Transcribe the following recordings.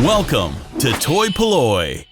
Welcome to toy-polloi.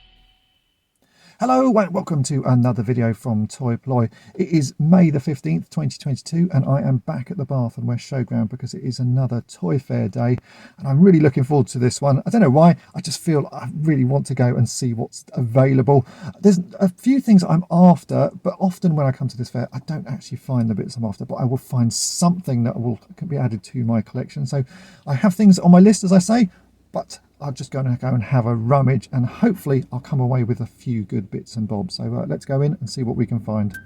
Hello, welcome to another video from toy-polloi. It is May the 15th, 2022, and I am back at the Bath and West Showground because it is another Toy Fair day, and I'm really looking forward to this one. I don't know why, I just feel I really want to go and see what's available. There's a few things I'm after, but often when I come to this fair, I don't actually find the bits I'm after, but I will find something that can be added to my collection. So I have things on my list, as I say, but I'm just going to go and have a rummage, and hopefully I'll come away with a few good bits and bobs. So let's go in and see what we can find.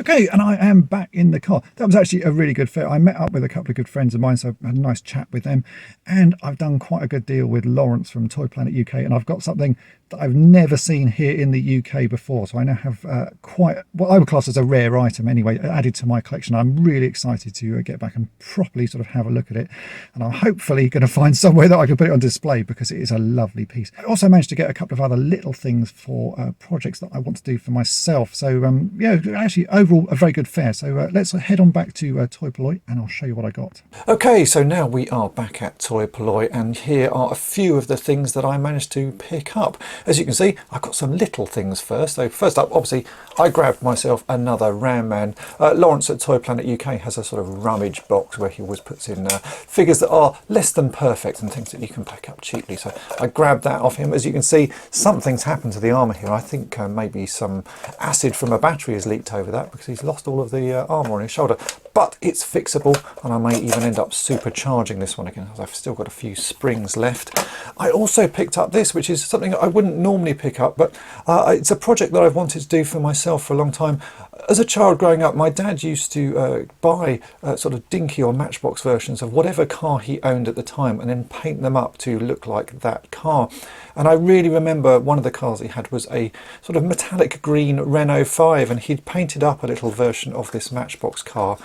Okay, and I am back in the car. That was actually a really good fit. I met up with a couple of good friends of mine, so I had a nice chat with them. And I've done quite a good deal with Lawrence from Toy Planet UK, and I've got something that I've never seen here in the UK before. So I now have quite what I would class as a rare item anyway, added to my collection. I'm really excited to get back and properly sort of have a look at it. And I'm hopefully going to find somewhere that I can put it on display because it is a lovely piece. I also managed to get a couple of other little things for projects that I want to do for myself. So yeah, actually overall a very good fair. So let's head on back to toy-polloi and I'll show you what I got. Okay, so now we are back at toy-polloi and here are a few of the things that I managed to pick up. As you can see, I've got some little things first. So first up, obviously, I grabbed myself another Ram Man. Lawrence at Toy Planet UK has a sort of rummage box where he always puts in figures that are less than perfect and things that you can pick up cheaply. So I grabbed that off him. As you can see, something's happened to the armour here. I think maybe some acid from a battery has leaked over that because he's lost all of the armour on his shoulder. But it's fixable and I may even end up supercharging this one again, as I've still got a few springs left. I also picked up this, which is something I wouldn't normally pick up, but it's a project that I've wanted to do for myself for a long time. As a child growing up, my dad used to buy sort of dinky or matchbox versions of whatever car he owned at the time and then paint them up to look like that car. And I really remember one of the cars he had was a sort of metallic green Renault 5, and he'd painted up a little version of this matchbox car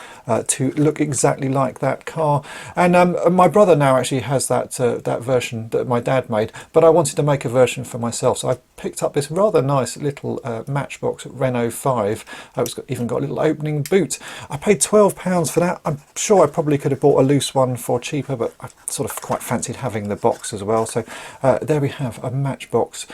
to look exactly like that car. And my brother now actually has that that version that my dad made, but I wanted to make a version for myself, so I picked up this rather nice little matchbox Renault 5. It's even got a little opening boot. I paid £12 for that. I'm sure I probably could have bought a loose one for cheaper, but I sort of quite fancied having the box as well. So there we have a matchbox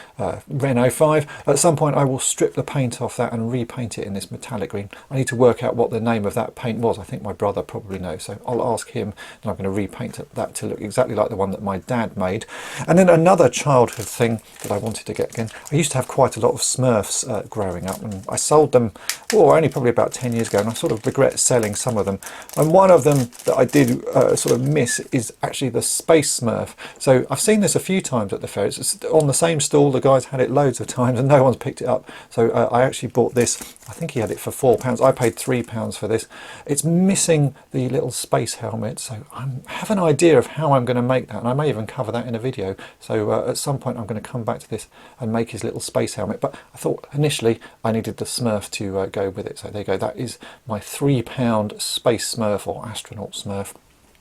Renault 5. At some point I will strip the paint off that and repaint it in this metallic green. I need to work out what the name of that paint was. I think my brother probably knows, so I'll ask him, and I'm going to repaint that to look exactly like the one that my dad made. And then another childhood thing that I wanted to get again, I used to have quite a lot of Smurfs growing up, and I sold them only probably about 10 years ago, and I sort of regret selling some of them. And one of them that I did sort of miss is actually the Space Smurf. So I've seen this a few times at the fair. It's on the same stall. The guy's had it loads of times and no one's picked it up. So I actually bought this. I think he had it for £4. I paid £3 for this. It's missing the little space helmet, so I have an idea of how I'm going to make that, and I may even cover that in a video. So at some point I'm going to come back to this and make his little space helmet, but I thought initially I needed the Smurf to go with it. So there you go, that is my £3 Space Smurf or Astronaut Smurf.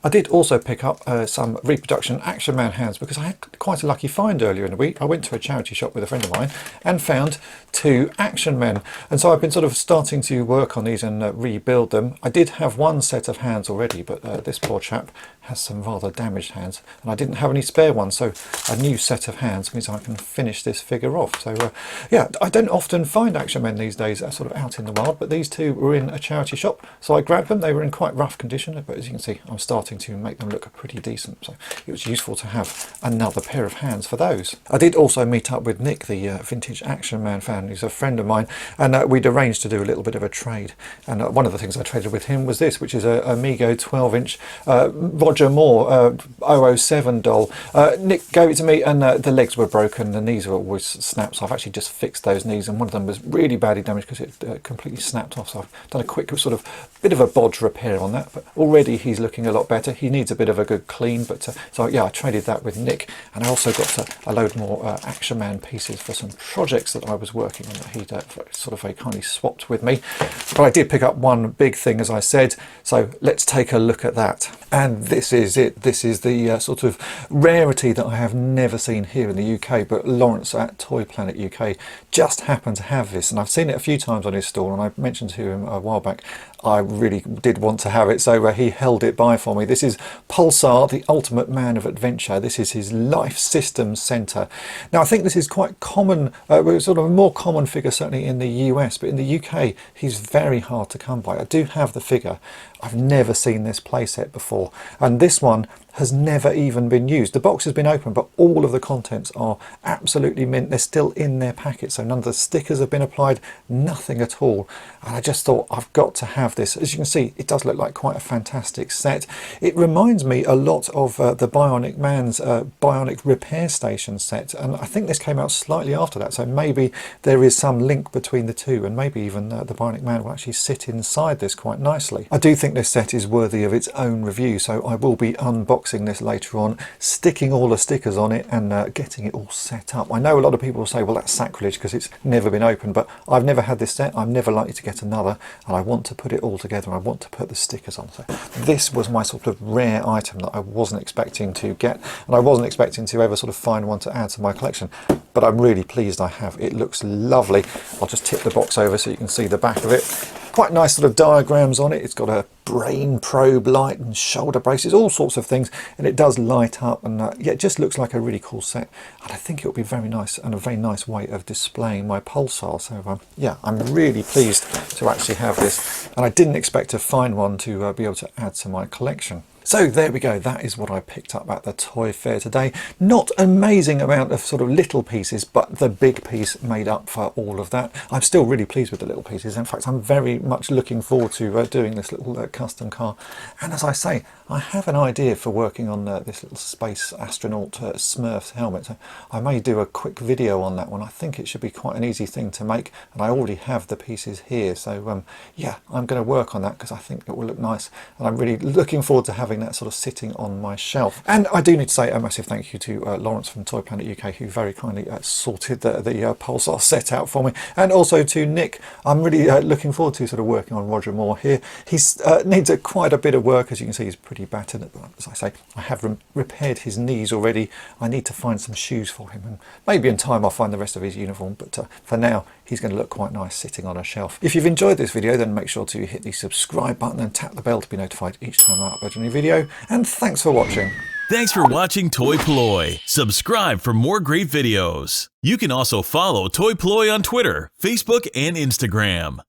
I did also pick up some reproduction Action Man hands because I had quite a lucky find earlier in the week. I went to a charity shop with a friend of mine and found 2 Action Men, and so I've been sort of starting to work on these and rebuild them. I did have one set of hands already, but this poor chap has some rather damaged hands and I didn't have any spare ones, so a new set of hands means I can finish this figure off. So yeah, I don't often find Action Men these days sort of out in the wild, but these 2 were in a charity shop, so I grabbed them. They were in quite rough condition, but as you can see I'm starting to make them look pretty decent, so it was useful to have another pair of hands for those. I did also meet up with Nick, the vintage Action Man fan. He's a friend of mine, and we'd arranged to do a little bit of a trade, and one of the things I traded with him was this, which is a Amigo 12-inch Roger Moore 007 doll. Nick gave it to me, and the legs were broken, the knees were always snapped, so I've actually just fixed those knees, and one of them was really badly damaged because it completely snapped off, so I've done a quick sort of bit of a bodge repair on that, but already he's looking a lot better. He needs a bit of a good clean, but so yeah, I traded that with Nick, and I also got a load more Action Man pieces for some projects that I was working on that he'd sort of very kindly swapped with me. But I did pick up one big thing, as I said, so let's take a look at that. And this is it. This is the sort of rarity that I have never seen here in the UK, but Lawrence at Toy Planet UK just happened to have this, and I've seen it a few times on his stall, and I mentioned to him a while back I really did want to have it, so he held it by for me. This is Pulsar, the ultimate man of adventure. This is his life systems centre. Now I think this is quite common, sort of a more common figure certainly in the US, but in the UK he's very hard to come by. I do have the figure. I've never seen this playset before, and this one has never even been used. The box has been opened, but all of the contents are absolutely mint. They're still in their packet, so none of the stickers have been applied, nothing at all. And I just thought, I've got to have this. As you can see, it does look like quite a fantastic set. It reminds me a lot of the Bionic Man's Bionic Repair Station set, and I think this came out slightly after that, so maybe there is some link between the two, and maybe even the Bionic Man will actually sit inside this quite nicely. I do think this set is worthy of its own review, so I will be unboxing this later on, sticking all the stickers on it and getting it all set up. I know a lot of people will say, well, that's sacrilege because it's never been opened, but I've never had this set. I'm never likely to get another, and I want to put it all together. I want to put the stickers on. So this was my sort of rare item that I wasn't expecting to get, and I wasn't expecting to ever sort of find one to add to my collection, but I'm really pleased I have. It looks lovely. I'll just tip the box over so you can see the back of it. Quite nice sort of diagrams on it. It's got a brain probe light and shoulder braces, all sorts of things, and it does light up, and yeah, it just looks like a really cool set, and I think it'll be very nice and a very nice way of displaying my pulsar. So yeah, I'm really pleased to actually have this, and I didn't expect to find one to be able to add to my collection. So there we go, that is what I picked up at the toy fair today. Not an amazing amount of sort of little pieces, but the big piece made up for all of that. I'm still really pleased with the little pieces. In fact, I'm very much looking forward to doing this little custom car. And as I say, I have an idea for working on this little space astronaut Smurfs helmet. So I may do a quick video on that one. I think it should be quite an easy thing to make, and I already have the pieces here. So yeah, I'm going to work on that because I think it will look nice, and I'm really looking forward to having that sort of sitting on my shelf. And I do need to say a massive thank you to Lawrence from Toy Planet UK, who very kindly sorted the Pulsar set out for me, and also to Nick. I'm really looking forward to sort of working on Roger Moore here. He needs quite a bit of work. As you can see, he's pretty battered. As I say, I have repaired his knees already. I need to find some shoes for him, and maybe in time I'll find the rest of his uniform, but for now he's going to look quite nice sitting on a shelf. If you've enjoyed this video, then make sure to hit the subscribe button and tap the bell to be notified each time I upload a new video. And thanks for watching. Thanks for watching toy-polloi. Subscribe for more great videos. You can also follow toy-polloi on Twitter, Facebook, and Instagram.